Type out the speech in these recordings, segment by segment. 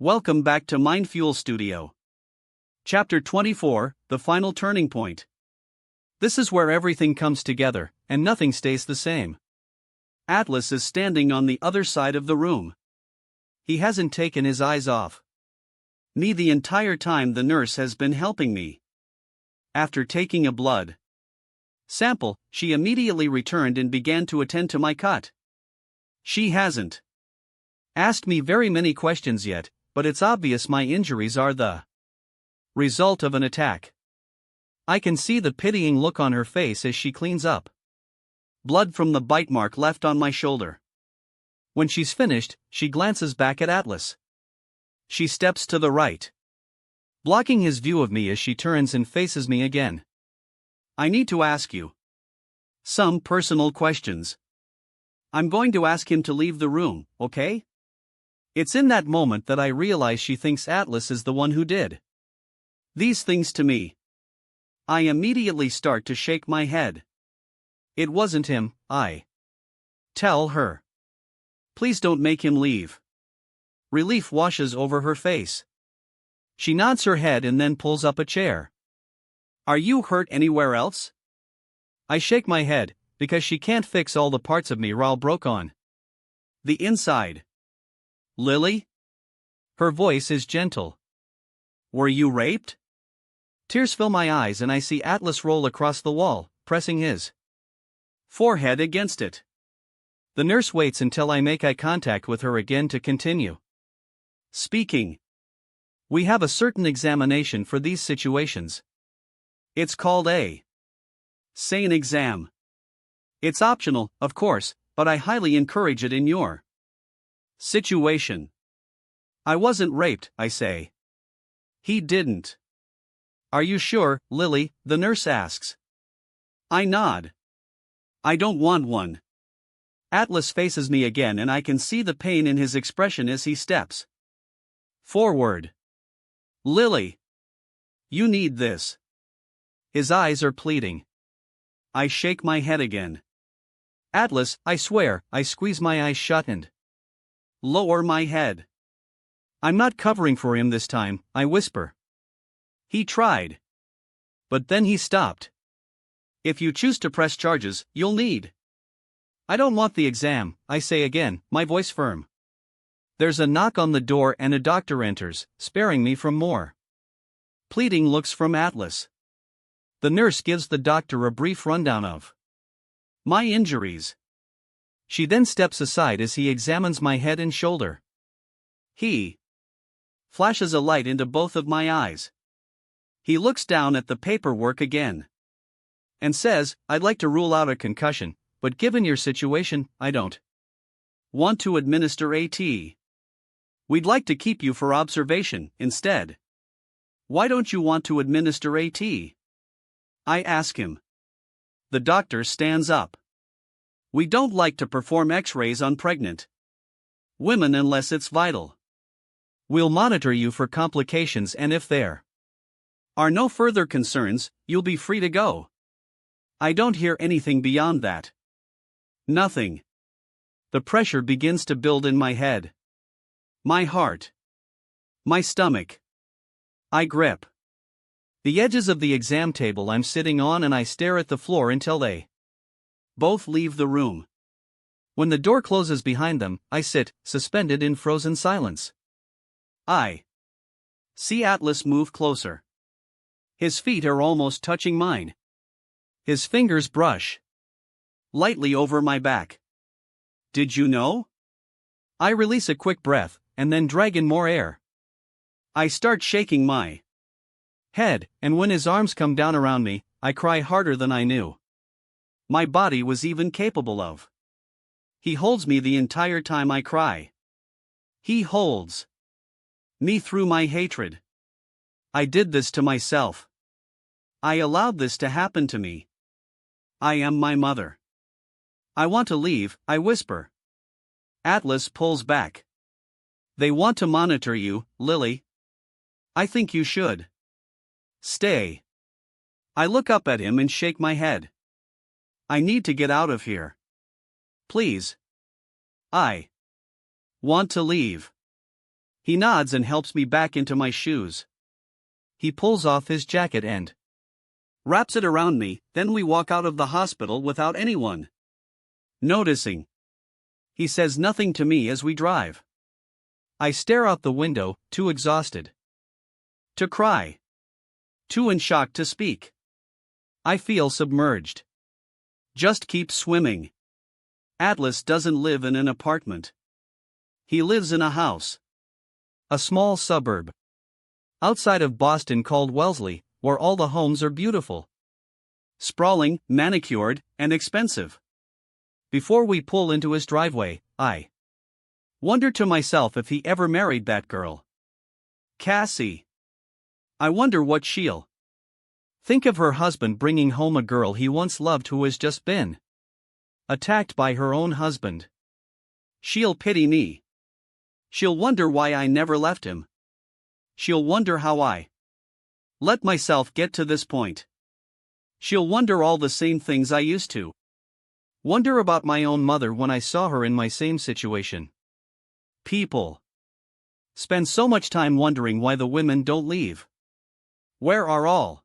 Welcome back to Mindfuel Studio. Chapter 24, The Final Turning Point. This is where everything comes together, and nothing stays the same. Atlas is standing on the other side of the room. He hasn't taken his eyes off me the entire time the nurse has been helping me. After taking a blood sample, she immediately returned and began to attend to my cut. She hasn't asked me very many questions yet, but it's obvious my injuries are the result of an attack. I can see the pitying look on her face as she cleans up blood from the bite mark left on my shoulder. When she's finished, she glances back at Atlas. She steps to the right, blocking his view of me as she turns and faces me again. I need to ask you some personal questions. I'm going to ask him to leave the room, okay? It's in that moment that I realize she thinks Atlas is the one who did these things to me. I immediately start to shake my head. It wasn't him, I tell her. Please don't make him leave. Relief washes over her face. She nods her head and then pulls up a chair. Are you hurt anywhere else? I shake my head, because she can't fix all the parts of me Raul broke on the inside. Lily? Her voice is gentle. Were you raped? Tears fill my eyes and I see Atlas roll across the wall, pressing his forehead against it. The nurse waits until I make eye contact with her again to continue speaking. We have a certain examination for these situations. It's called a sane exam. It's optional, of course, but I highly encourage it in your situation. I wasn't raped, I say. He didn't. Are you sure, Lily? The nurse asks. I nod. I don't want one. Atlas faces me again and I can see the pain in his expression as he steps forward. Lily, you need this. His eyes are pleading. I shake my head again. Atlas, I swear. I squeeze my eyes shut and lower my head. I'm not covering for him this time, I whisper. He tried. But then he stopped. If you choose to press charges, you'll need. I don't want the exam, I say again, my voice firm. There's a knock on the door and a doctor enters, sparing me from more pleading looks from Atlas. The nurse gives the doctor a brief rundown of my injuries. She then steps aside as he examines my head and shoulder. He flashes a light into both of my eyes. He looks down at the paperwork again and says, I'd like to rule out a concussion, but given your situation, I don't want to administer AT. We'd like to keep you for observation instead. Why don't you want to administer AT? I ask him. The doctor stands up. We don't like to perform X-rays on pregnant women unless it's vital. We'll monitor you for complications and if there are no further concerns, you'll be free to go. I don't hear anything beyond that. Nothing. The pressure begins to build in my head. My heart. My stomach. I grip the edges of the exam table I'm sitting on and I stare at the floor until they both leave the room. When the door closes behind them, I sit, suspended in frozen silence. I see Atlas move closer. His feet are almost touching mine. His fingers brush lightly over my back. Did you know? I release a quick breath, and then drag in more air. I start shaking my head, and when his arms come down around me, I cry harder than I knew my body was even capable of. He holds me the entire time I cry. He holds me through my hatred. I did this to myself. I allowed this to happen to me. I am my mother. I want to leave, I whisper. Atlas pulls back. They want to monitor you, Lily. I think you should stay. I look up at him and shake my head. I need to get out of here. Please. I want to leave. He nods and helps me back into my shoes. He pulls off his jacket and wraps it around me, then we walk out of the hospital without anyone noticing. He says nothing to me as we drive. I stare out the window, too exhausted to cry, too in shock to speak. I feel submerged. Just keep swimming. Atlas doesn't live in an apartment. He lives in a house. A small suburb outside of Boston called Wellesley, where all the homes are beautiful, sprawling, manicured, and expensive. Before we pull into his driveway, I wonder to myself if he ever married that girl, Cassie. I wonder what she'll think of her husband bringing home a girl he once loved who has just been attacked by her own husband. She'll pity me. She'll wonder why I never left him. She'll wonder how I let myself get to this point. She'll wonder all the same things I used to wonder about my own mother when I saw her in my same situation. People spend so much time wondering why the women don't leave. Where are all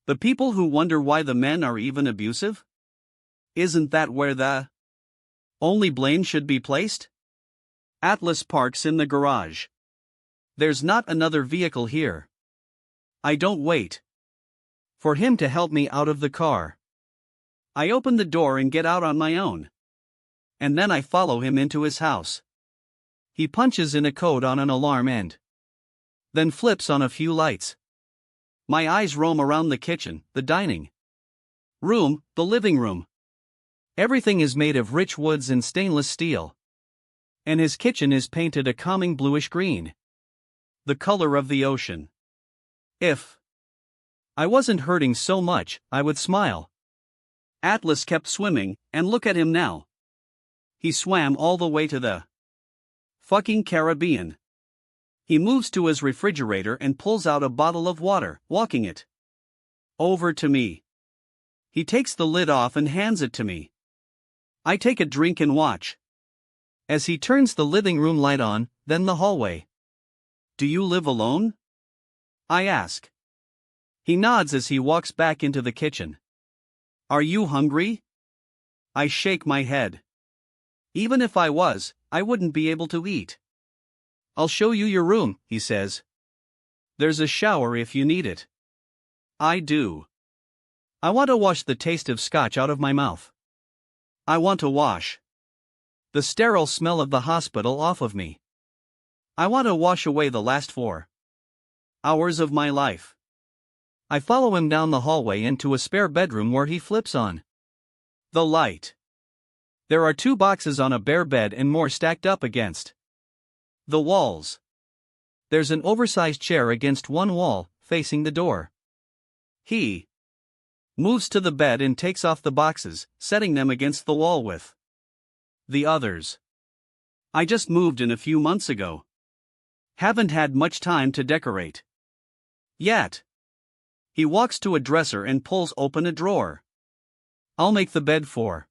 the people who wonder why the men are even abusive? Isn't that where the only blame should be placed? Atlas parks in the garage. There's not another vehicle here. I don't wait for him to help me out of the car. I open the door and get out on my own. And then I follow him into his house. He punches in a code on an alarm and then flips on a few lights. My eyes roam around the kitchen, the dining room, the living room. Everything is made of rich woods and stainless steel. And his kitchen is painted a calming bluish green, the color of the ocean. If I wasn't hurting so much, I would smile. Atlas kept swimming, and look at him now. He swam all the way to the fucking Caribbean. He moves to his refrigerator and pulls out a bottle of water, walking it over to me. He takes the lid off and hands it to me. I take a drink and watch as he turns the living room light on, then the hallway. Do you live alone? I ask. He nods as he walks back into the kitchen. Are you hungry? I shake my head. Even if I was, I wouldn't be able to eat. I'll show you your room, he says. There's a shower if you need it. I do. I want to wash the taste of scotch out of my mouth. I want to wash the sterile smell of the hospital off of me. I want to wash away the last 4 hours of my life. I follow him down the hallway into a spare bedroom where he flips on the light. There are 2 boxes on a bare bed and more stacked up against the walls. There's an oversized chair against one wall, facing the door. He moves to the bed and takes off the boxes, setting them against the wall with the others. I just moved in a few months ago. Haven't had much time to decorate yet. He walks to a dresser and pulls open a drawer. I'll make the bed for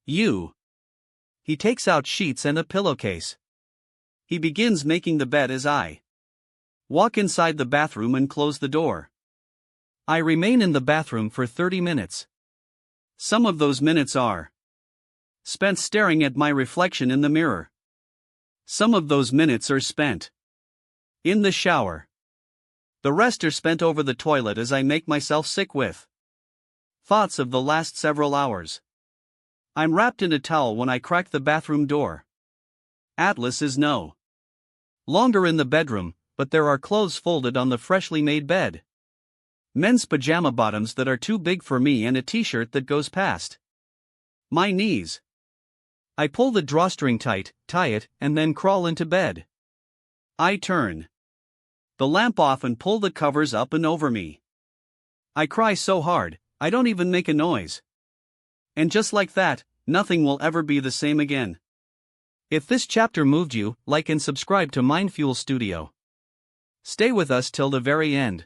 you. He takes out sheets and a pillowcase. He begins making the bed as I walk inside the bathroom and close the door. I remain in the bathroom for 30 minutes. Some of those minutes are spent staring at my reflection in the mirror. Some of those minutes are spent in the shower. The rest are spent over the toilet as I make myself sick with thoughts of the last several hours. I'm wrapped in a towel when I crack the bathroom door. Atlas is no longer in the bedroom, but there are clothes folded on the freshly made bed. Men's pajama bottoms that are too big for me and a t-shirt that goes past my knees. I pull the drawstring tight, tie it, and then crawl into bed. I turn the lamp off and pull the covers up and over me. I cry so hard, I don't even make a noise. And just like that, nothing will ever be the same again. If this chapter moved you, like and subscribe to Mindfuel Studio. Stay with us till the very end.